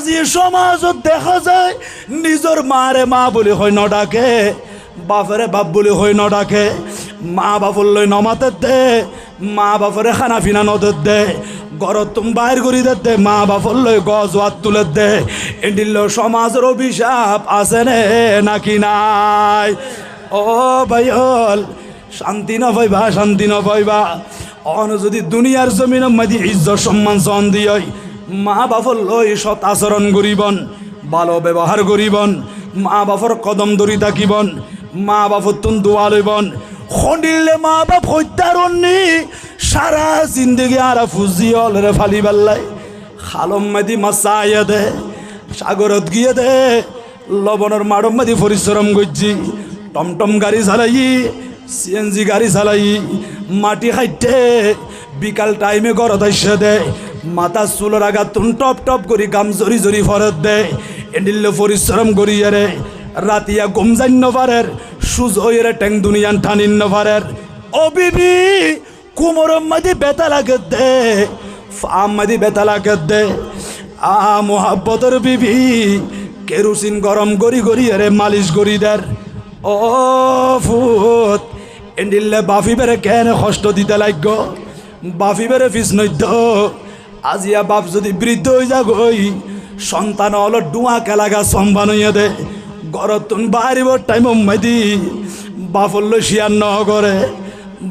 আজি সমাজত দেখা যায় নিজর মারে মা বলে হয় ন ডাকে, বাপরে বাপ বলে হয় ন ডাকে। মা বাপর লই নমাতে দে, মা বাপরে খানা ফিনা নদের দে, ঘরত তুম বাইর করি দে, মা বাপর লই গজ হাত তুলে দে। এডিল সমাজের অভিশাপ আছে নে নাকি নাই? ও ভাইল শান্তি ন পাইবা, শান্তি ন পাইবা। অন যদি দুনিয়ার জমিন মাদি ইজ্জত সম্মান চন দিয়, মা বাপর লই সৎ আচরণ করিবন, ভালো ব্যবহার করিবন, মা বাপর কদম ধরি থাকিবন, মা বাপর তুন দোয়া লইবন। খন্ডিলে মা বাপ হত্যারণি সারা জিন্দগি আর ফুজিয়ল রে ফালি বেল্লাই। খালম মাদি মাছাইয়া দে, সাগরত গিয়ে দে, লবণের মাড়ম মাদি পরিশ্রম করছি, টমটম গাড়ি চালাই, সিএনজি গাড়ি চালাই, মাটি খাইতে বিকাল টাইমে ঘরত আইসে দে, মাথা চুলের আগা তুন টপ টপ করি গাম জরি জরি ফরত দে। এডিল্লে পরিশ্রম করিয়ে রে রাতিয়া ঘুম যাইন পারের, সুজ হয়ে রে ট্যাং দুনিয়ান টানিন পারের। ও বিবি কুমরম মাদি বেতা লাগে দে, ফাম মাদি বেতা লাগে দে। মোহাব্বতর বিবি কেরোসিন গরম করি করি রে মালিশ করি দের। ও ফুত এন্ডিল্লে বাফি বেড়ে কেন কষ্ট দিতে লাগ, বাফি বেড়ে ফিস নৈদ্য। আজিয়া বাপ যদি বৃদ্ধ হয়ে যাগই, সন্তান হলো ডুয়া কেলাগা সম্বানইয়া দে। ঘরত তুন বাড়িব টাইম মাইদি বাফল্য শিয়ার ন করে,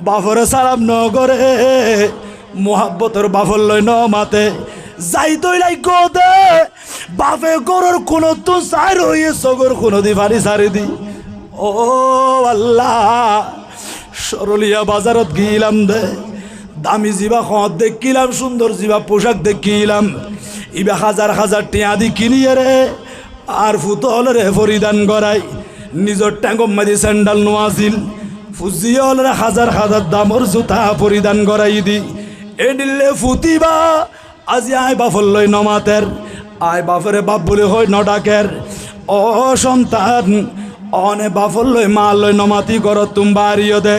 বাফরে সালাম ন করে, মোহাব্বতর বাফল্য ন মাতে যাই তৈ লাগ দে। বাপে গরর কোন তো সার হইয়ে সগর কোন দি ফারি সারি দি। ও আল্লাহ সরলিয়া বাজারত গিলাম দে, দামি জিবা খত দেখিলাম, সুন্দর জিবা পোশাক দেখিলাম, ইবা হাজার হাজার টিয়া দি কিনিয়ে রে আর ফুতল রে পরিধান করাই। নিজর ট্যাঙ্গম মাদি স্যান্ডাল নোয়াছিল, ফুজিয়ল রে হাজার হাজার দামর জুতা পরিধান করাই দি। এডিল্লে ফুতিবা আজি আয় বাফর লই নমাতের, আয় বাপরে বাপ বলে হয় ন ডাকের। ও সন্তান অনে বাফর লই মা লই নমাতি ঘরত তুম বাড়িও দে।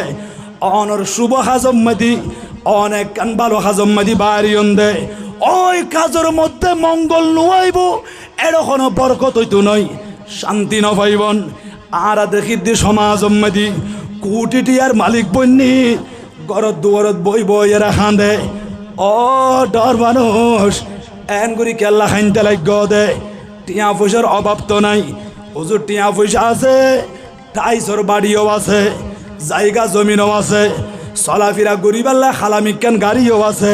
অনর শুভ হাজম মাদি অনেক কান ভালো হাজম মাদি বাড়িয়ন দে। ওই কাজের মধ্যে মঙ্গল নুয়াইব, এরকম বরকত হইতো নয়, শান্তি ন পাইবন। আর দেখি দি সমাজ মাদি কোটি আর মালিক বন্যি ঘরত দুয়ারত বই বই এরা খাঁদে। ও ডর মানুষ এন করি কেল্লা খাইতে লাগ দে। টিয়া পয়সার অভাব তো নাই, হুজুর টিয়া পয়সা আছে, টাইসর বাড়িও আছে, জায়গা জমিনও আছে, চলাফেরা গরিবাল্লা খালামিকান গাড়িও আছে।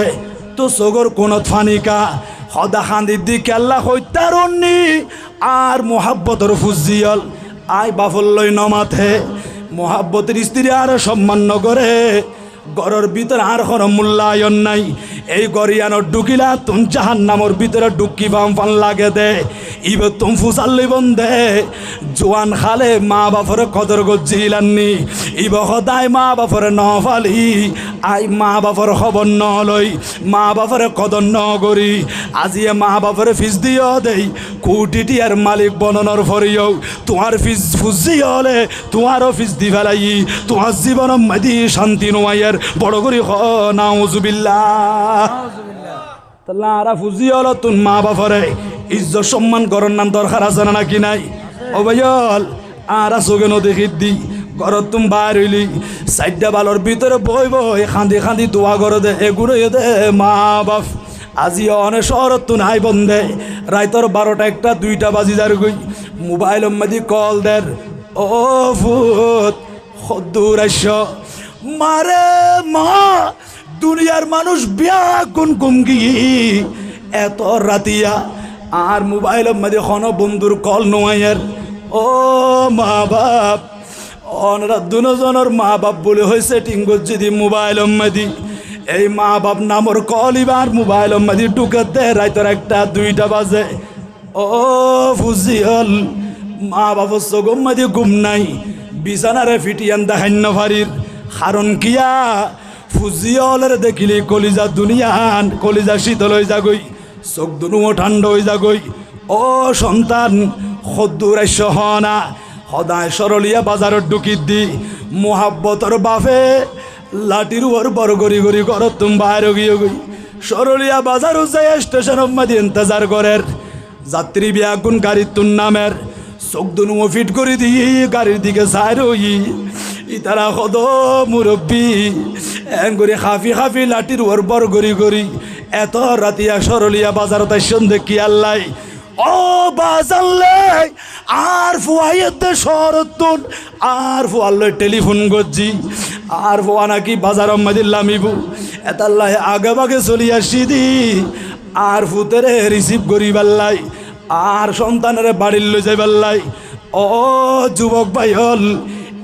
তো সগর কোনত ফানিকা সদা খান্দির দি কেল্লা হত্যারণি আর মোহাব্বতর ফুজিয়ল আই বাফল্লই নমাথে। মোহাব্বতের স্ত্রী আর সম্মান নগরে, ঘরের ভিতরে আর কোনো মূল্যায়ন নাই। এই গরিয়ানোর ঢুকিলা তুম জাহান নামর ভিতরে ঢুকি বাম ফান লাগে দে। ইবে তুম ফুসাল্লি বন্ধে জোয়ান খালে মা বাপরে কদর গজিলাননি, ইব সদায় মা বাপরে নফালি আই মা বাপর খবর নলই, মা বাপরে কদর ন করি আজিয়ে মা বাপরে ফিস দিও দেই। কোটিটি আর মালিক বননর ফরিও তোমার ফিস ফুজি হলে তোমারও ফিস দি ফেলাই, তোমার জীবন মাদি শান্তি নোয়াইয়ের বড় করি হ নাউজুবিল্লাহ। তাহলে আরা ফুজি হলো তুন মা বাপরে ইজ্জত সম্মান করার নাম দরকার আছে না নাকি নাই? ও ভাইল আরা চোখে নদেখিত দি ঘরত তুম বাইর হইলি চারটা বালর ভিতরে বই বই খান্দি খান্দি দোয়া করে দে, এগুলো দে মা বাপ। আজি অনেক শহরত তুন হাই বন্ধে রাইতর 12টা 1টা 2টা বাজি যার গই মোবাইল মাদি কল দের। ও ফুত সদ্দুর আইস মারে মা, দুনিয়ার মানুষ বিয়া কোন কুমকি এত রাতিয়া আর মোবাইল মাঝে খন বন্ধুর কল নোয়াইয়ের। ও মা বাপ অনরা দুজনের মা বাপ বলে হয়েছে টিঙ্গর যদি মোবাইল মাদি এই মা বাপ নামর কল ইবার মোবাইল মাদি টুকে দে রাইতর 1টা 2টা বাজে। ও ফুজি হল মা বাপর চোখম মাদি ঘুম নাই, বিছানারে ফিটিয়ান দেখান্য ফারির কারণ কিয়া ফুজিয়লের দেখিলি কলিজা দুনিয়ান কলিজা শীতল হয়ে যাগই, চোখ দুনুও ঠান্ডা হয়ে যাগই। ও সন্তান সদ্দুর আইস হনা সদায় সরলিয়া বাজারত ঢুকিত দি মোহাব্বতর বাপে লাঠির ওর বড় গড়ি গড়ি ঘরত তুম বাইরে গিয়ে গই সরলিয়া বাজারও যাই স্টেশন মাদি ইন্তজার করের। যাত্রী বিয়াগুন গাড়ির তুন নামের চোখ দুনু ফিট করে দিয়ে গাড়ির দিকে চাই রই ইতারা সদ মুরব্বী এন করে খাফি খাফি লাঠির ওর বর গড়ি গড়ি এত রাতিয়া সরলিয়া বাজার তাই সন্ধে কি আল্লাহ ও বাজাল্লে আর ফুয়াইতে শরতুন আর ফুয়াল্লে টেলিফোন করছি আর ফুয়া নাকি বাজার মাদিল্লামিবু এতাল্লাহ আগে বাগে চলি আসি দি আর ফুতেরে রিসিভ করি পাল্লাই আর সন্তানের বাড়ির লই যাই পাল্লাই ও যুবক ভাই হল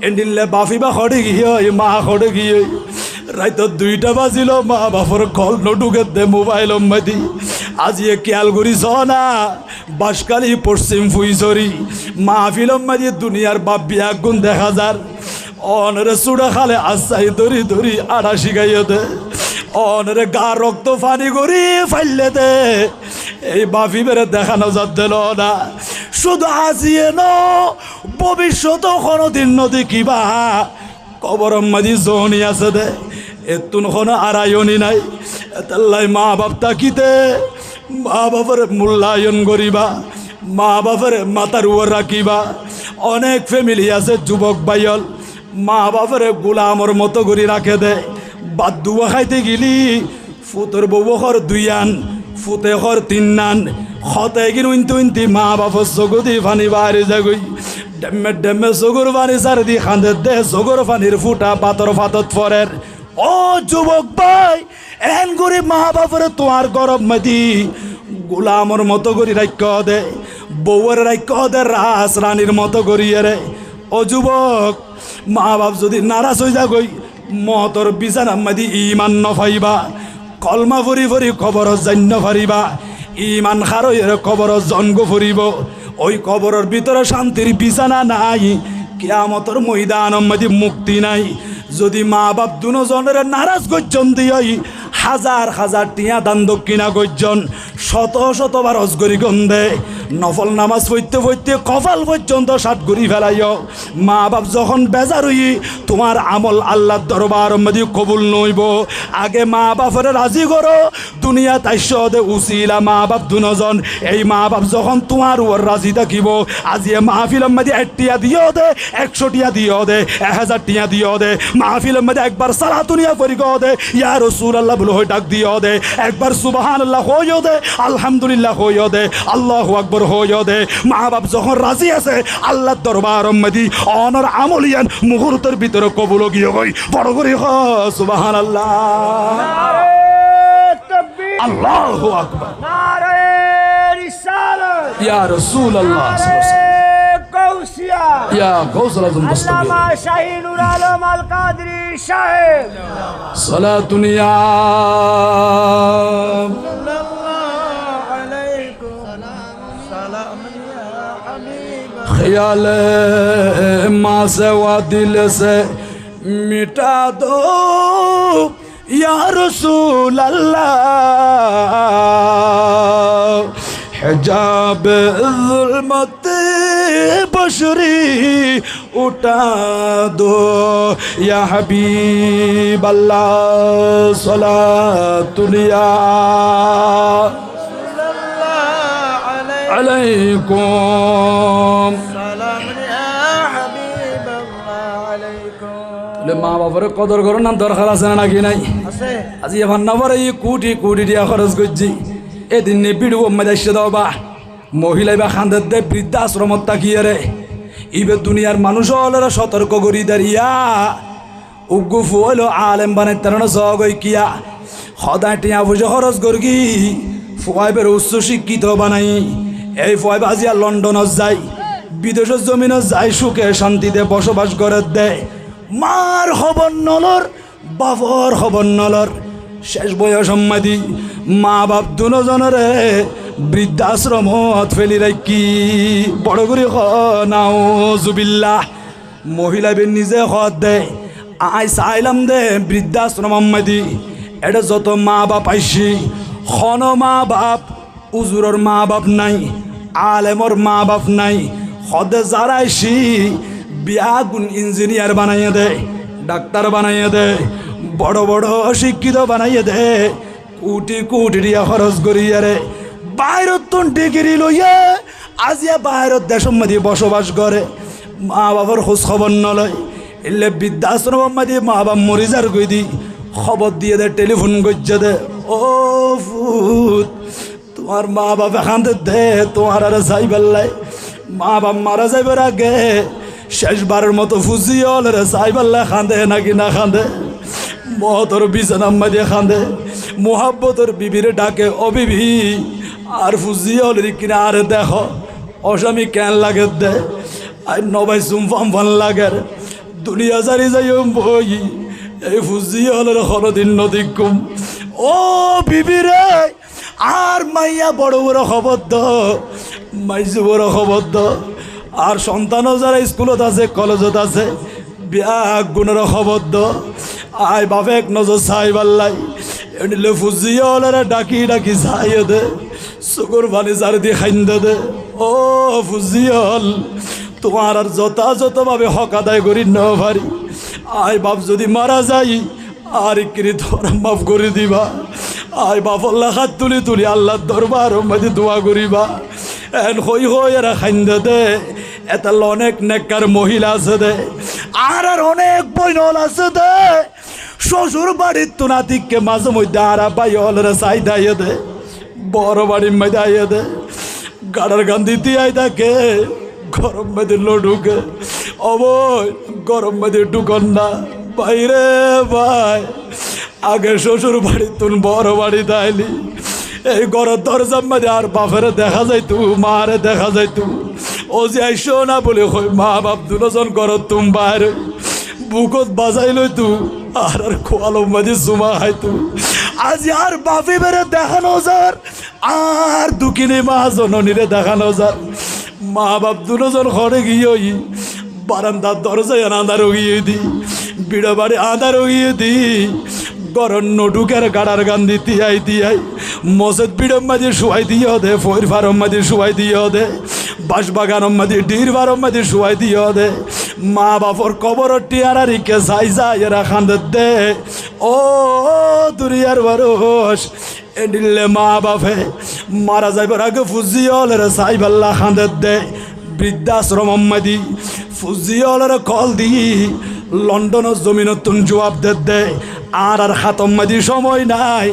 এন্ডিলে বাফি বা খড়ে গিয়ে মা খড়ে গিয়ে রাইত 2টা বাজিল মা বাপর কল নটুকে দে মোবাইল মাদি আজিয়ে খেয়াল করিস না বাসকালি পশ্চিম ফুইছড়ি মাহফিল মাদি দুনিয়ার বাপ বিয়া গুণ দেখা যার অনরে চুড়া খালে আসাই ধরি ধরি আড়া শিখাইয়ে দে অনরে গা রক্ত ফানি করি ফাইলে দে এই বাফি বেড়ে দেখানো যা দিল না শুধু আজিয়ে ন ভবিষ্যৎ কোনোদিন নদী কিবা কবর মাদি জনি আছে দে এতুন কোনো আড়াইনি নাই এতাল্লাই মা বাপ তাকিতে মা বাপের মূল্যায়ন করিবা মা বাপের মাথার উপর রাখিবা অনেক ফ্যামিলি আছে যুবক বাইল মা বাপের গোলামর মতো করে রাখে দে বাদ দুয়া খাইতে গেলি ফুতর বউখর 2 আন ফুতে খর 3 নান খতে গিন মা বাপর চকুদি ফানি বাড়ি যাগই ডেমে ডেমে চকুর পানি সার দি খান্দে দে চকুর পানির ফুটা পাতর ফাতত ফরের ও যুবক ভাই এন করে মা বাপের তোমার গরব মাদি গোলামর মতো করে রাখ্য দে বউয়ের রাখ্য দে রাস রানীর মতো করিয়ে রে ও যুবক মা বাপ যদি নারাজ হয়ে যা গই মতর বিছানা মাদি ইমান নফাইবা কলমা ফুরি ফুরি কবর জান্য ফারিবা ইমান খারইয়ের কবর জন্ম ফুরিব ওই কবরের ভিতরে শান্তির বিছানা নাই কিয়ামতের ময়দানের মধ্যে মুক্তি নাই যদি মা বাপ দুজনের নারাজ গর্জন দিই হাজার হাজার টিয়া দান দক্ষিণা গর্জন শত শতবার অজগরি গন্ধে নফল নামাজ পড়তে পড়তে কপাল পর্যন্ত সাত ঘুরি ফেলাইও মা বাপ যখন বেজার হই তোমার আমল আল্লাহর দরবার মধ্যে কবুল নইব আগে মা বাপের রাজি করো দুনিয়া তাইশদে উসিলা মা বাপ দুজন এই মা বাপ যখন তোমার ওর রাজি থাকিব আজিয়ে মাহফিলের মধ্যে 1 টিয়া দিও দে 100 টিয়া দিও দে 1000 টিয়া দিও দে মাহফিলের মধ্যে একবার সালাতুনিয়া পড়ি গো দে ইয়া রাসূলুল্লাহ বলে হই ডাক দিও দে একবার সুবহানাল্লাহ হইও দে আলহামদুলিল্লাহ হইও দে আল্লাহু আকবার হইও দে মা বাপ যখন রাজি আছে আল্লাহর দরবার মধ্যে অনর আমলিয়ান মুহূর্তের ভিতরে কবুল গিয়ে হই বড় করে সুবহানাল্লাহ নারে তাকবীর আল্লাহু আকবার নারে রিসালাত ইয়া রাসূলুল্লাহ ইয়া গৌসুল আযম আল্লামা শাহীনুল আলম আল কাদরি সাহেব সালাতুন ইয়া সাল্লাল্লাহু আলাইকুম সালামুন ইয়া হাবিব খিয়াল মা से वा दिल से मिटा दो या रसूल अल्लाह हिजाब ज़ुल्मत बशरी उठा दो या हबीब अल्लाह सलातुलिया अलैकुम सलाम या हबीब अल्लाह अलैकुम ले माँ बापर कदर करो ना दरकार আছে না নাকি নাই আছে আজি এবার না পরে কোটি কোটি টাকা খরচ করছি এদিন নে ভিডিও মধ্যে দাও বা মহিলা বা খান্দের দে বৃদ্ধাশ্রমত তাকিয়ে রে ইবে দুনিয়ার মানুষ হলেরা সতর্ক করি দাঁড়িয়া উগুফ হইলো আলেম বানাই তার জগই কিয়া সদায় টিয়া বুঝে খরচ করগি ফুয়াইবের উচ্চ শিক্ষিত বানাই এই ফুয়াইব আজিয়া লন্ডনত যায় বিদেশের জমিনে যায় সুখে শান্তিতে বসবাস করে দেয় মার খবর নলর বাবর খবর নলর শেষ বয়স সম্মাদি মা বাপ দুজনের বৃদ্ধাশ্রমত ফেলি রাখি বড় করে নাউজুবিল্লাহ মহিলা বেন নিজে খত দে আই চাইলাম দে বৃদ্ধাশ্রম সম্মাদি এটা যত মা বাপ আইসি খন মা বাপ উজুরর মা বাপ নাই আলেমর মা বাপ নাই সদে যারা আইসি বিয়া গুণ ইঞ্জিনিয়ার বানাইয়ে দে ডাক্তার বানাইয়ে দে বড় বড় শিক্ষিত বানাইয়ে দে কোটি কোটি টিয়া খরচ করিয়া রে বাইরত ডিগ্রি লইয়া আজিয়া বাইরত দেশের মধ্যে বসবাস করে মা বাবার খোঁজ খবর নলয় এলে বৃদ্ধাশ্রমের মধ্যে মা বাবা মরি যার গই দি খবর দিয়ে দে টেলিফোন করছে দে ও ফুত তোমার মা বাবা খান্দে দে তোমার আর যাই বেল্লাই মা বাপ মারা যাইবার আগে শেষবারের মতো ফুজি হল রে যাই বেল্লাই খান্দে নাকি না খান্দে মহতর বিছানার মধ্যে খান্দে মোহাব্বতর বিবিরে ডাকে ও বিবি আর ফুজি হল কিনা আরে দেখো অস্বামী কেন লাগে দে আর নবাই চুমফাম ফান লাগে দুনিয়া জারি যাই বই এই ফুজি হলের হরদিন নদীকুম ও বিবি রে আর মাইয়া বড় বড় খবর দ মাইজু বড় খবর দ আর সন্তানও যারা স্কুলত আছে কলেজত আছে বিয়া গুণের খবর দ আয় বাপে এক নজর চাই পাল্লাই এনিলে ফুজি হলের ডাকি ডাকি চাইয়ে দে চকুর পানি চার দিয়ে খাইন্দ দে ও ফুজি হল তোমার আর যথাযথভাবে হক আদায় করি ন পারি আয় বাপ যদি মারা যাই আর ইকরি তোর মাফ করে দিবা আয় বাপ আল্লাহ হাত তুলি তুলি আল্লাহর দরবার মধ্যে দোয়া করিবা এন হই হই এরা খাইন্দ দে এত অনেক নেককার মহিলা আছে দে আর অনেক বইনল আছে দে শ্বশুর বাড়ির তো নাতিককে মাঝে মধ্যে আর পাই হলরে চাই দাইয়ে দে বড় বাড়ির মধ্যে আইয়ে দে গাড়ার গান দিতে আই থাকে গরম মধ্যে ঢুকে অবয় গরম মধ্যে ঢুকন না বাইরে ভাই আগে শ্বশুর বাড়ি তুন বড় বাড়ি দাইলি এই ঘরের দরজার মধ্যে আর বাপেরে দেখা যাইতু মারে দেখা যাইতু ও যে আইসো না বলে হই মা বাপ দুজন ঘরত তুম বাইরে বুকত বাজাই লইতু আর আর খোয়ালো মধ্যে জুমা খাইতু আজ আর বাপি বেড়ে দেখানো যার আর দুকিনি মা জননীরে দেখানো যার মা বাপ দুজন ঘরে গিয়ে বারান্দার দরজায় আধার গিয়ে দি বিড়া বাড়ি আধার গিয়ে দি গরম নটুকের গাড়ার গান দিয়াই দিয়াই মসজিদ বিড়ম মাঝে শুয়াই দিয়ে দে ফইর ফারম মাঝে শুয়াই দিয়ে দে বাঁশবাগানম মাঝে ডির ফারম মাঝে শুয়াই দিয়ে দে মা বাপর কবর টিয়ারা রিকে যাই যাই এরা খান্দে দে ও দুনিয়ার বারোস এডিলে মা বাপে মারা যাইবার আগে ফুজিয়লের সাই বাল্লা খান্দে দে বৃদ্ধাশ্রম মাদি ফুজিয়লের কল দি লন্ডনের জমিনতুন জবাব দে আর আর খাতম মাদি সময় নাই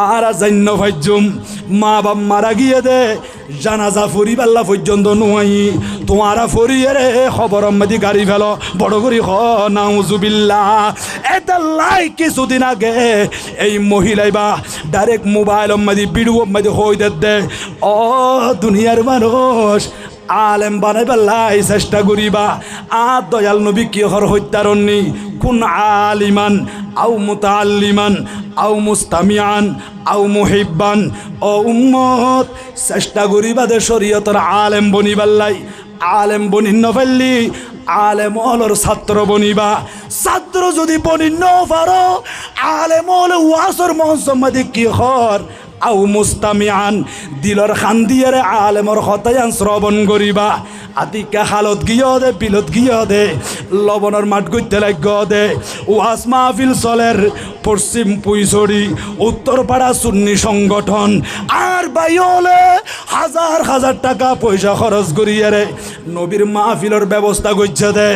আর জান্য ভাইজুম মা বাপ মারা গিয়ে দে জানাজা ফুরি পাল্লা পর্যন্ত নুয়াই তোমারা ফরিয়ে রে খবর মাদি গাড়ি ফেলো বড় করি হ নাউজুবিল্লাহ এটা লাই কিছুদিন আগে এই মহিলাই বা ডাইরেক্ট মোবাইল মাদি ভিডিও মাদি হই দে ও দুনিয়ার মানুষ আলেম বানাই পেলাই চেষ্টা করিবা আর দয়াল নবী কি হর হত্যারণী কোন আলিমান আও মুতাআল্লিমান আও মুস্তামিআন আও মুহিব্বান ও উম্মত চেষ্টা করিবা দে শরীয়তের আলেম বনিবাল্লাই আলেম বনি নফেললি আলেম হলর ছাত্র বনিবা ছাত্র যদি বনি ন পারো আলেম হলে ওয়াসর মহসম্মাদি কি হর আও মুস্তামিআন দিলর খান দিয়ে আলেমর হতায়ান শ্রবণ করিবা আতিকা হালত গিয়ে দে বিলত গিয়ে দে লবণের মাঠ গইতে লাগ দে ওয়াজ মাহফিল চলের পশ্চিম পুইছড়ি উত্তরপাড়া সুন্নি সংগঠন আর বাইলে হাজার হাজার টাকা পয়সা খরচ করিয়ে রে নবীর মাহফিলের ব্যবস্থা করছে দে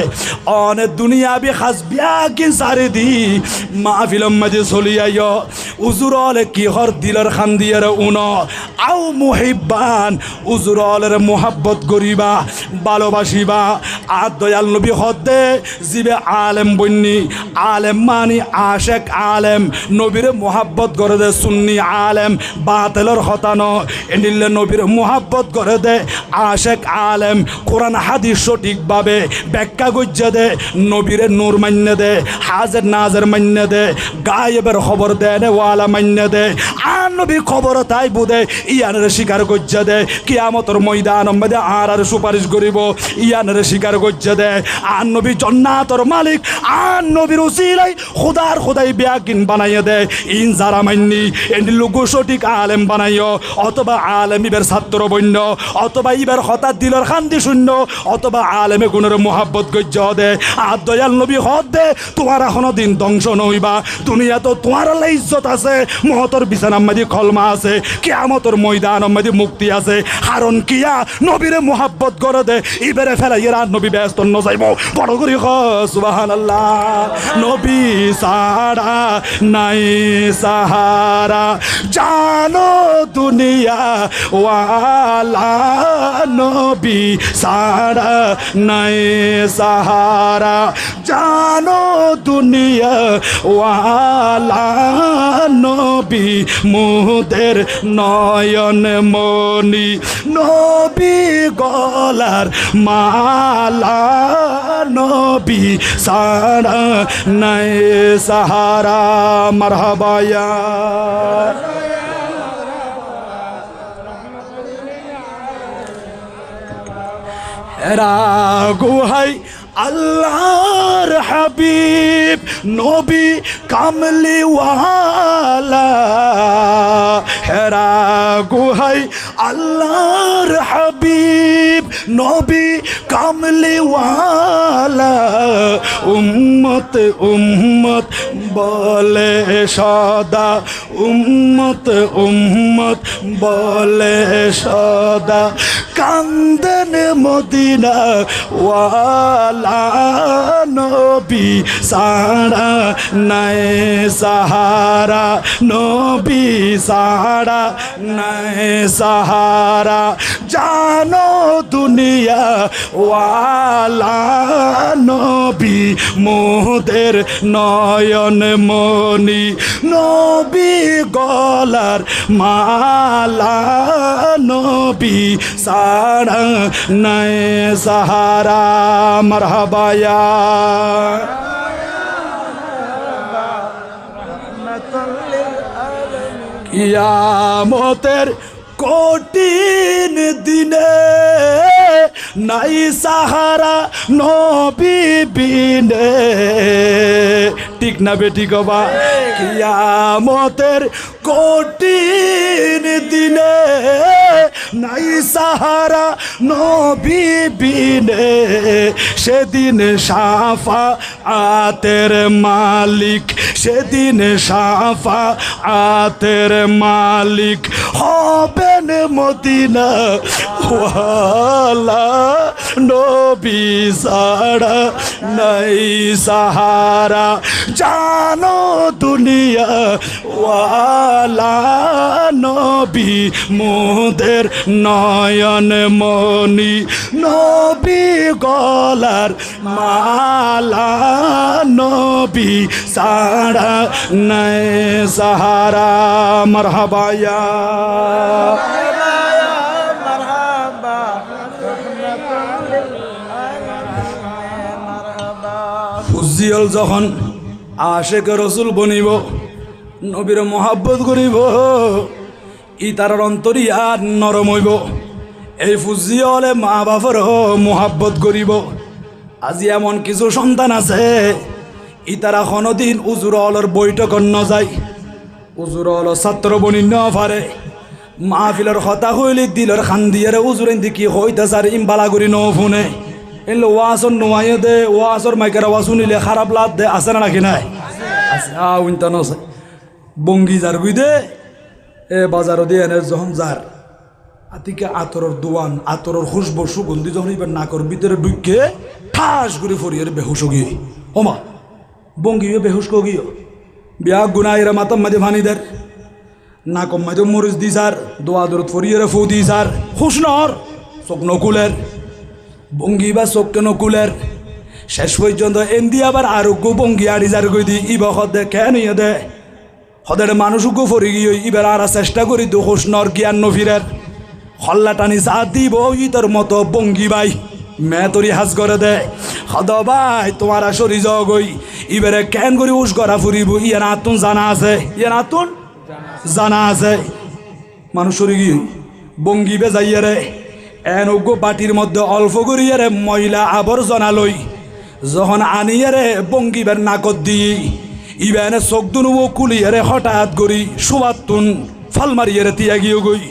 অনেক দুনিয়াবি হাসবিয়া কি সারি দি মাহফিলম মাঝে চলিয়াই উজুরলে কি হর দিলর খান দিয়ে রে উন আও মুহিব্বান উজুরলের মোহাব্বত করিবা ভালোবাসিবা আর দয়াল নবী হদে জিবে আলেম বন্নি আলেম মানি আশেক আলেম নবীর মোহাব্বত করে দে সুন্নি আলেম বাতেলর হতানো এনিলে নবীর মোহাব্বত করে দে আশেক আলেম কোরআন হাদিস সঠিকভাবে ব্যাখ্যা গজ্জে দে নবীর নূর মান্য দে হাজের নাজের মান্য দে গায়েবের খবর দে ওয়ালা মান্য দে আর নবী খবর তাই বুধে ইয়ানের স্বীকার গজ্জে দে কিয়ামতর ময়দান মধ্যে আর সুপারিশ করিব ইয়ানের স্বীকার গজ্জে দেয় আর নবী জান্নাতের মালিক আর নবীর উসিলাই খোদাই বেয়াকিন বানাইয়া দেয় ইন যারা মান্নি এন্ড লোক সঠিক আলেম বানাইও অথবা আলেম ইবের ছাত্র বন্য অথবা ইবের হঠাৎ দিলর শান্তি শূন্য অথবা আলেমে গুণের মোহাব্বত গজ্জ দে আর দয়াল নবী হদ দে তোমার এখনো দিন ধ্বংস নইবা দুনিয়া তো তোমার আল্লাহ ইজ্জত আছে মহতর বিছানার মাঝে খলমা আছে কিয়ামতর ময়দানের মাঝে মুক্তি আছে কারণ কিয়া নবীরে মোহাব্বত করে দে ইবেরে ফেলাইয়ের আর নবী ব্যস্ত ন যাইব বড় করি সুবহানাল্লাহ নবী সারা নাই সাহারা জানো দুনিয়া ওয়ালা নবী সারা নাই সাহারা জানো দুনিয়া ওয়ালা নবী মুদের নয়ন মনি নবী গলার মালা নবী সারা নাই সাহারা মারহাবায়া এরা গুহাই আল্লাহর হাবিব নবী কামলিওয়ালা হেরা গুহাই আল্লাহর হাবিব নবী কামলিওয়ালা উম্মত উম্মত বলে সদা উম্মত উম্মত বলে সদা কান্দন মদিনা ওয়ালা নবী সারা নাই সাহারা নবী সারা নাই সাহারা জানো দুনিয়া ওয়ালা নবী মোদের নয়ন মনি নবী গলার মালা নবী সারা নাই সাহারা মারহাবায়া কিয়ামতের কঠিন দিনে নাই সাহারা নবী বিনে ঠিক না বেটি গবা কিয়ামতের কঠিন দিনে নাই সাহারা নবী বিনে সেদিন সাফা আতের মালিক সেদিন সাফা আতের মালিক হবেন মদিনা ওয়ালা নবী সারা নাই সাহারা জানো দুনিয়া ওয়ালা নবী মোদের নয়ন মনি নবী গলার মালা নবী সারা নাই সাহারা মারহাবায়া ফুজিয়ল যখন আশেক রসুল বনিব নবীর মোহাব্বত করিব ই তার অন্তরি আর নরম হইব এই ফুজিয়লে মা বাপর মোহাব্বত করিব আজি এমন কিছু সন্তান আছে ই তারা কোনোদিন উজুরলর বৈঠক ন যায় উজুরল ছাত্র বনি ন পারে মাহফিলের হতা হইলে দিলর খান্দিয়ারে উজুরেন দেখি হইতে সার ইমবালা করি ন ফোনে এলে ওয়াসর নোয়াইয়ে দে ওয়াসর মাইকের ওয়াজ শুনিলে খারাপ লাভ দে আছে না নাকি নাই আছে উইনতা নছে বঙ্গি যার গুই দে এ বাজারও দিয়ে এনে যখন যার আতিকে আতরের দোয়ান আতরের খুশবু সুগন্ধি যখন এবার নাকর ভিতরে ঢুকে ঠাস করে ফরিয়ে বেহুশ গিয়ে ওমা বঙ্গি বেহুশ গিয়ে বিয়া গুনাইরা মাতাম মাঝে ভানিদের নাকম মাঝে মরিচ দি সার দোয়া দরত ফরিয়ে ফু দি সার খুশ নর চোখ নকুলের বঙ্গি বা চোখ নকুলের শেষ পর্যন্ত এন্দি আবার আরোগ্য বঙ্গি আড়ি যার গই দি ইবা হদে কেন ইয়ে দে হদের মানুষকে ফরি গিয়ে ইবার আর চেষ্টা করি দু খুশ নর জ্ঞান নফিরের হল্লা টানি চা দিব ইতর মতো বঙ্গি বাই মে তরি হাজ করে দে হদ ভাই তোমার সরি জগই ইবারে কেন করি উস করা ফুরিব ইয়ে নাতুন জানা আছে ইয়ে নাতুন জানা আছে মানুষ সরি গিয়ে বঙ্গি বে যাইয়ে রে এনগো বাটির মধ্যে অল্প করিয়ারে ময়লা আবর্জনা লই যখন আনিয়ারে বঙ্গিবের নাকত দিই ইবেনে চোখ দুনুবো কুলিয়ারে হঠাৎ করি সুবাতুন ফাল মারিয়ারে তিয়া গিয়ে গই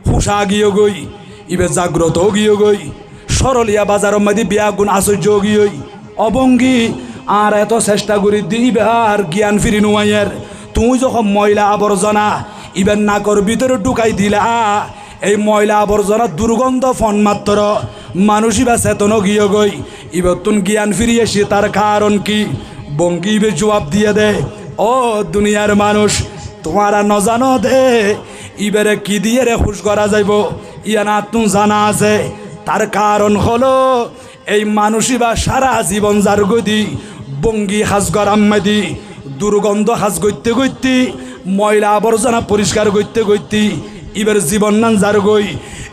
হুসা গিয়ে গই ইবে জাগ্রত গিয়ে গই সরলিয়া বাজার মধ্যে বিয়া গুণ আশ্চর্য গিয়ে অবঙ্গি আর এত চেষ্টা করি দিবে আর জ্ঞান ফিরি নুয়াইয়ের তুই যখন ময়লা আবর্জনা ইবেন নাকর ভিতরে ঢুকাই দিলা এই ময়লা আবর্জনা দুর্গন্ধ ফন মাত্র মানুষই বা চেতন গিয়ে গই ইবে তুন জ্ঞান ফিরিয়ে সে তার কারণ কি বঙ্গি ইবে জবাব দিয়ে দে ও দুনিয়ার মানুষ তোমারা নজানো দে ইবেরে কি দিয়ে রে খুশ করা যাইব ইয়া না তুন জানা আছে তার কারণ হলো এই মানুষই বা সারা জীবন যার গদি বঙ্গি হাজ গরাম্মাদি দুর্গন্ধ হাজ গইতে গইতে ময়লা আবর্জনা পরিষ্কার করতে করতে এবার জীবন নান যার গই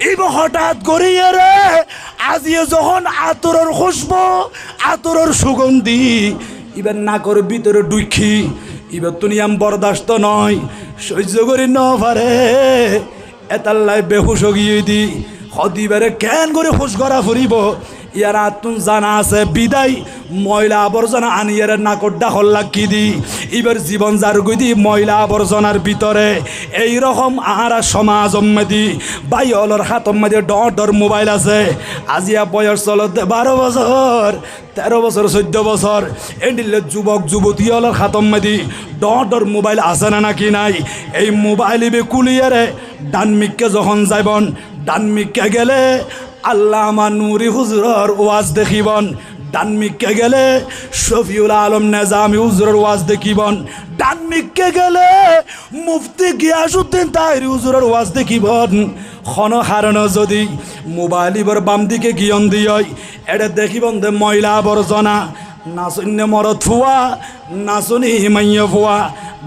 এব হঠাৎ করিয়ে রে আজিয়ে যখন আতরের খুশবো আতরের সুগন্ধি এবার নাকর ভিতরে ডুইখি এবার তুনিয়াম বরদাস্ত নয় সহ্য করি ন পারে এতাল্লাই বেহুশ গিয়ে দি হদিবারে কেন করে হুশ করা ফুরিব ইয়ার আতুন জানা আছে বিদায় ময়লা আবর্জনা আনিয়ার নাকড্ডা হল্লা কি দি এবার জীবন যার গদি ময়লা আবর্জনার ভিতরে এইরকম আর সমাজ দি বাই অলর হাত মধ্যে ডর মোবাইল আছে আজিয়া বয়স চলত 12 বছর 13 বছর 14 বছর এন্ডিলে যুবক যুবতী অলর হাত মধ্যে ডর মোবাইল আছে না নাকি নাই এই মোবাইল ইবে কুলিয়ারে ডানমিককে যখন যাইবন ডানমিককে গেলে আল্লামা নুরি হুজুরর ওয়াজ দেখিবন ডানমিককে গেলে শফিউল আলম নেজামি হুজুরের ওয়াজ দেখিবন ডানমিককে গেলে মুফতি গিয়াসউদ্দিন তাহিরি হুজুরের ওয়াজ দেখিবন খন হারণ যদি মোবাইলিবর বাম দিকে গিয়ন দিয় এটা দেখিবন দে ময়লা আবর্জনা নাচন্য মরদ ফুয়া নাচনি হিমাইয়া ফুয়া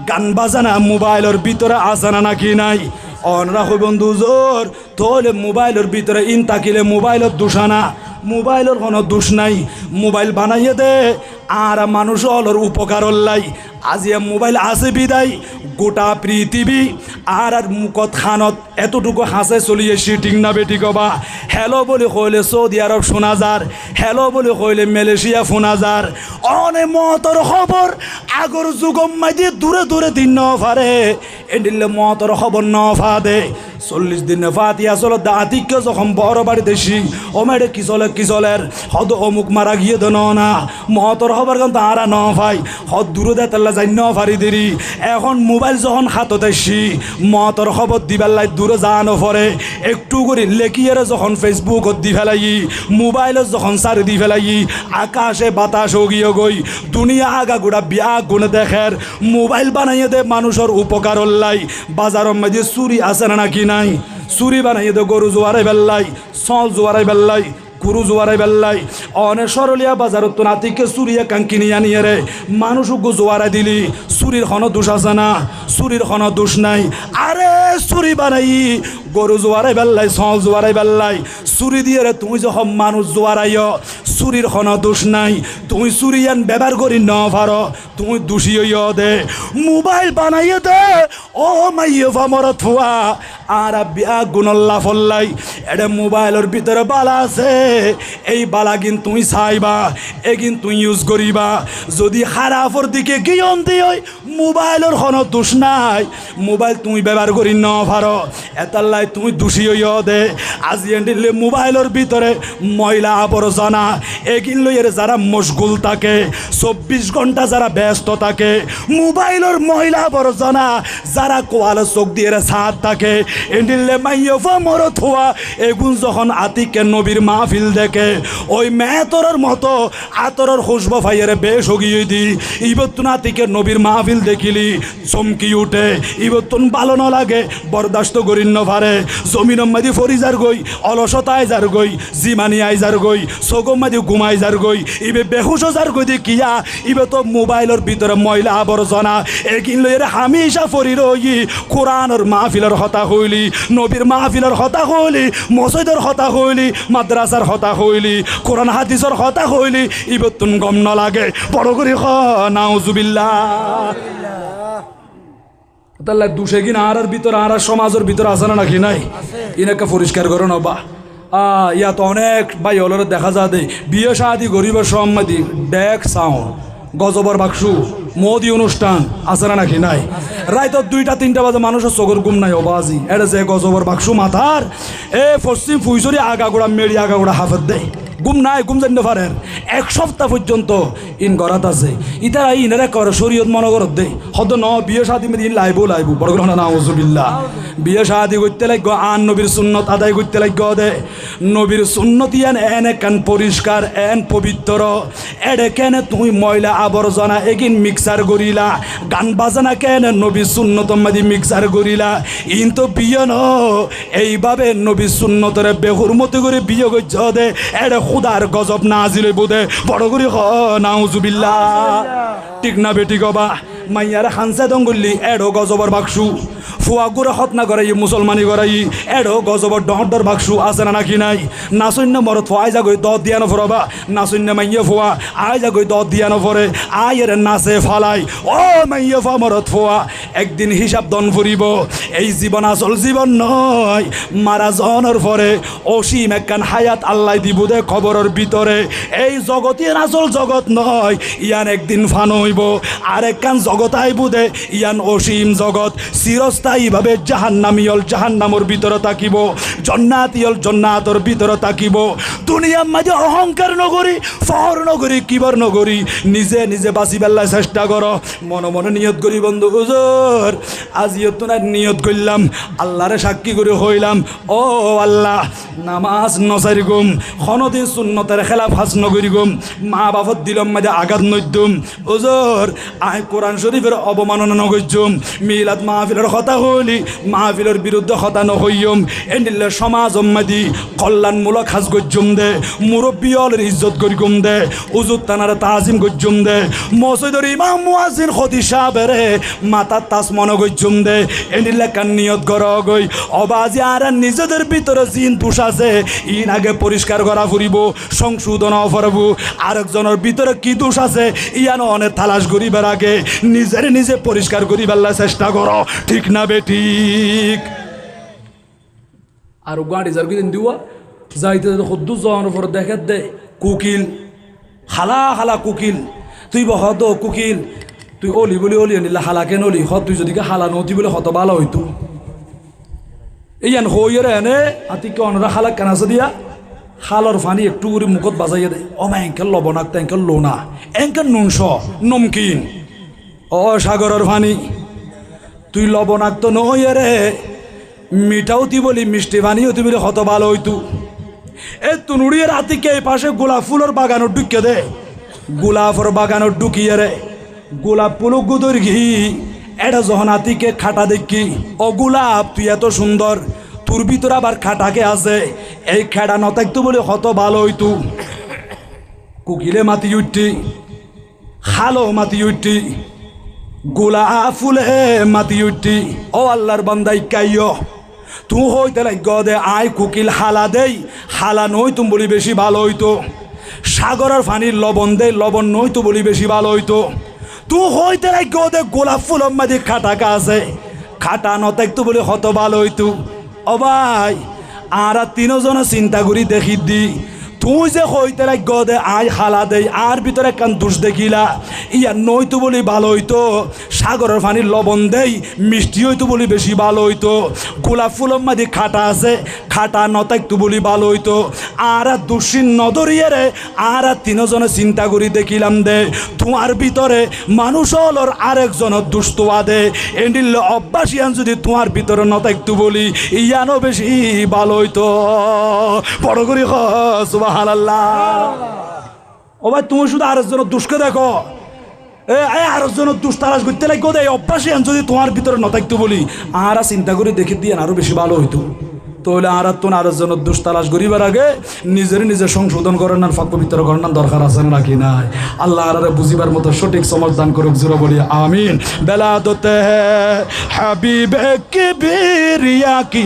গান বাজানা মোবাইলের ভিতরে আসানা নাকি নাই অনরা হই বন্ধু জোর তোলে মোবাইলের ভিতরে ইন তাকিলে মোবাইলের দোষানা মোবাইলের কোনো দোষ নাই মোবাইল বানাইয়ে দে আর মানুষ অলর উপকার লাই আজিয়া মোবাইল আছে বিদায় গোটা পৃথিবী আর মুখত খানত এতটুকু হাসে চলিয়ে সিটিং না বেটি কবা হ্যালো বলে কইলে সৌদি আরব শোনা যার হ্যালো বলে কইলে মালয়েশিয়া শোনা যার অনে মতর খবর আগর যুগম মাইদি দূরে দূরে দিন ন পারে এডিলে মতর খবর ন ফাদে 40 দিনে ফাতিয়া চলো দাঁতিকে যখন বড় বাড়ি দেশি ও মেয়েটা কি চলের হদ অমুক মারা গিয়ে দেন না মতর খবর কিন্তু আরা ন ভাই হদ দূরে দে তাল্লা যাই ন পারি দেরি এখন মোবাইল যখন হাতত আসি মতর খবর দিবার দূরে যানো পরে একটু করে লেখিয়ে যখন ফেসবুকত দি ফেলাই মোবাইলত যখন সারি দি ফেলাই আকাশে বাতাস গিয়ে গই দুনিয়া আগা গোড়া বিয়া গুনে দেখের মোবাইল বানাইয়ে দে মানুষের উপকার লাই বাজারের মধ্যে চুরি আছে না নাকি নাই চুরি বানাইয়ে দে গরু জোয়ারাই বেল্লাই সল জোয়ারাই বেল্লাই গুরু জোয়ারাই বেল্লাই অনে সরলিয়া বাজারত নাতিকে চুরিয়া কাঙ্কিনি আনিয়ে রে মানুষ জোয়ারাই দিলি চুরির কোনো দোষ আছে না চুরির কোনো দোষ নাই আরে চুরি বানাই গরু জোয়ারাই বেল্লাই সল জোয়ারাই বেল্লাই চুরি দিয়ে রে তুমি যখন মানুষ জোয়ারাইয় চুরির কোনো দোষ নাই তুমি চুরিয়ান ব্যবহার করি ন পারো তুমি দোষী হইয় দে মোবাইল বানাইয়ে দে ও মাইয়ে ফামরত ফুয়া আর বিয়া গুণল্লা ফল্লাই এটা মোবাইলের ভিতরে বালা আছে এই বালা কিন্তু তুমি চাইবা এগিন তুই ইউজ করিবা যদি খারাপর দিকে গিয়ন দিয় মোবাইলের কোনো দোষ নাই মোবাইল তুমি ব্যবহার করি ন পারো এতাল্লাই তুমি দোষী হইয় দে আজি এন্ডিলে মোবাইলের ভিতরে ময়লা আবর্জনা এগিন লইয়ের যারা মশগুল থাকে 24 ঘন্টা যারা ব্যস্ত থাকে মোবাইলের ময়লা আবর্জনা যারা কোয়াল চোখ দিয়ে ছাদ থাকে এন্ডিলে মাইয়ফা মরত হওয়া এগুন যখন আতিকে নবীর মাহফিল দেখে ওই মেহতরের মতো আতরের খুশবু ফাইয়ের বেশ হগিয়ে দি ইবতুন আতিকে নবীর মাহফিল দেখিলি চমকি উঠে ইবতুন ভালো না লাগে বরদাস্ত করিন ন পারে জমিন মাদি ফরিজার গই অলসতায় যার গই জিমানি আই যার গই সগম মাদি ঘুমাই যার গই ইবে বেহুশ যার গই দি কিয়া ইবে তো মোবাইলের ভিতরে ময়লা আবর্জনা এগিন লইয়ের হামেশা ফরি রই কোরআনের মাহফিলের হতা হইলি নবীর মাহফিলের হতা হইলি মসজিদের হতা হইলি মাদ্রাসার হতা হইলি কোরআন হাদিসের হতা হইলি ইবতুন গম ন লাগে বড় করে খ নাউজুবিল্লাহ তাহলে দুষে কিনা আর ভিতরে আর সমাজের ভিতরে আছে না নাকি নাই ইনাকে পরিষ্কার করো না বা ইয়াত অনেক ভাই হলের দেখা যায় দে বিয়ে শাদি গরিবের সম্মতি ডেক সাউন্ড গজবর বাক্সু মোদি অনুষ্ঠান আছে না নাকি নাই রাইত 2টা 3টা বাজে মানুষের চোখের ঘুম নাই অবাজি এটা যে গজবর বাক্সু মাথার এ পশ্চিম ফুইসরি আগাগোড়া মেরি আগাগোড়া হাফত দেয় ঘুম নাই ঘুম জানতে পারেন 1 সপ্তাহ পর্যন্ত ইন গরাত আছে ইতারা ইনারা করে শরীয়ত মনে করত দে হদ ন বিয়ে শাদি মেদিন লাইবো বড় গ্রহণ নাউজুবিল্লাহ বিয়ে শাদি করতে লাগবে আন নবীর সুন্নত আদায় করতে লাগবে দে নবীর সুন্নত ইয়ান এন কান পরিষ্কার এন পবিত্র এডে কেন তুই ময়লা আবর্জনা এগিন মিক্সার করিলা গান বাজনা কেন নবীর সুন্নত মাদি মিক্সার করিলা ইন তো বিয়ে ন এইভাবে নবীর সুন্নতরে বেহুর মতো করে বিয়ে করছ দে এডে খুদার গজব নাজিলে বোধে বড় করে নাউজুবিল্লাহ ঠিক না বেটি গবা মাইয়ারে খানসা দঙ্গল্লি এডো গজবর বাক্সু ফুয়া গুড়ে হতনা করাই মুসলমানি করাই এডো গজবর ডর বাক্সু আছে না নাকি নাই নাচন্য মরত ফুয়া আইজা গই দত দিয়া নফরবা নাচন্য মাইয়া ফুয়া আইজা গই দত দিয়া নফরে আয়ের নাচে ফালাই ও মাইয়া ফুয়া মরত ফুয়া একদিন হিসাব দন ফুরিব এই জীবন আসল জীবন নয় মারা জনের পরে অসীম একখান হায়াত আল্লাহ দিব দে খবরের ভিতরে এই জগতের আসল জগৎ নয় ইয়ান একদিন ফান হইব আর একখান জগৎ আইব দে ইয়ান অসীম জগৎ চিরস্থায়ীভাবে জাহান্নামিয়ল জাহান্নামর ভিতরে থাকিব জন্নাতিয়ল জন্নাতর ভিতরে থাকিব দুনিয়ার মাঝে অহংকার নগরী ফহর নগরী কিবর নগরী নিজে নিজে বাঁচি বেলায় চেষ্টা করো মনে মনে নিয়ত করি বন্ধু হুজুর আজিও তোনার নিয়ত করলাম আল্লাহরে সাক্ষী করে হইলাম ও আল্লাহ নামাজ নসারি গুম খনদিন সুন্নতের খেলা ফাঁস নগরী গুম মা বাপত দিলম মাঝে আঘাত নদ্যুম হুজুর আয় কোরআন শরীফের অবমাননা নগজ্যম মিলাদ মাহফিলের কথা হইলি মাহফিলের বিরুদ্ধে কথা নহইয়ম এনিলে সমাজ মাদি কল্যাণমূলক হাজ গজ্যম দে মুরব্বিয়লের ইজ্জত করিগুম দে উজুত তানার তাজিম গজ্যম দে মসজিদের ইমাম মুয়াজ্জিন খতিব সাহেবেরে মাথার তাস মনে গজ্যম দে এনিলে কান নিয়ত করা গই অবাজি আর নিজেদের ভিতরে জিন দোষ আছে ইন আগে পরিষ্কার করা ফুরিব সংশোধন করব আরেকজনের ভিতরে কি দোষ আছে ইয়ান অনেক তালাশ করিবার আগে নিজের নিজে পরিষ্কার করিবার চেষ্টা করো ঠিক না বে ঠিক আর গাড়ি যার দিন দিওয়া যাইতে খুদ্দুস যাওয়ার পর দেখে দে কুকিল হালা হালা কুকিল তুই বহত কুকিল তুই অলি বলি অলি আনিলে হালা কেন অলি হ তুই যদি হালা নতি বলে হত ভালো হইতো ইয়ান হইরে এনে আতিকে অনরা হালা কেন আছে দিয়া হালর ফানি একটু করে মুখত বাজাইয়া দেয় অমা এঙ্কেল লবণাক্ত এঙ্কেল লোনা এঙ্কেল নুনস নমকিন ও সাগরের ফানি তুই লবণাক্ত নই রে মিঠাও তুই বলি মিষ্টি পানিও তুই বলি হত ভালো হইতু এ তুনুড়িয়ে রাতিকে এই পাশে গোলাপ ফুলের বাগানো ঢুকে দে গোলাপের বাগানো ঢুকিয়ে রে গোলাপ ফুল গুদর ঘি এটা যখন হাতিকে খাটা দেখি ও গোলাপ তুই এত সুন্দর তোর ভিতর আবার খাটাকে আছে এই খেড়া নতাকতু বলে হত ভালো হইতু কুকিলে মাতি উঠি খালো মাতি উঠি গোলাপ ফুলে মাতি উঠি ও আল্লাহর বান্দাই কাইয় তুই হইতে লাগ দে আয় কুকিল হালা দেই হালা নই তুমি বলি বেশি ভালো হইতো সাগরের পানির লবণ দে লবণ নই তো বলি বেশি ভালো হইতো তুই হইতে লাগ দে গোলাপ ফুল মাঝে খাটাকা আছে খাটা নতাকতু বলে হত ভালো হইতো ও ভাই আর 3 জন চিন্তা করি দেখি দি তুই যে হইতে লাগ দে আয় হালা দেই আর ভিতরে কান দোষ দেখিলা ইয়া নইতো বলি ভালো হইতো সাগরের পানির লবণ দেই মিষ্টি হইতো বলি বেশি ভালো হইতো গোলাপ ফুলের মাঝে খাটা আছে খাটা নতাকতু বলি ভালো হইতো আর দোষীন নদরিয়ে রে আর 3 জনে চিন্তা করি দেখিলাম দে তোমার ভিতরে মানুষ হলর আরেকজনের দুস্তোয়া দে এন্ডিল অভ্যাসিয়ান যদি তোমার ভিতরে নতাকতু বলি ইয়ানো বেশি ভালো হইতো বড় করি সুবহানাল্লাহ ও ভাই তুমি শুধু আরেকজনের দুষ্কে দেখো আরেকজনের দুষ তালাশ করতে লাগো দে অভ্যাসিয়ান যদি তোমার ভিতরে নতাকতু বলি আর চিন্তা করে দেখে দিয়ে আরো বেশি ভালো হইতো তাহলে আর আরেকজনের দুষ তালাশ করিবার আগে নিজের নিজে সংশোধন করেন না ফাঁক পবিত্র করেন না দরকার আছে নাকি নাই আল্লাহ আর বুঝিবার মতো সঠিক সমাধান করুক জোরে বলি আমিন বেলাদতে হাবিবে কিবরিয়া কি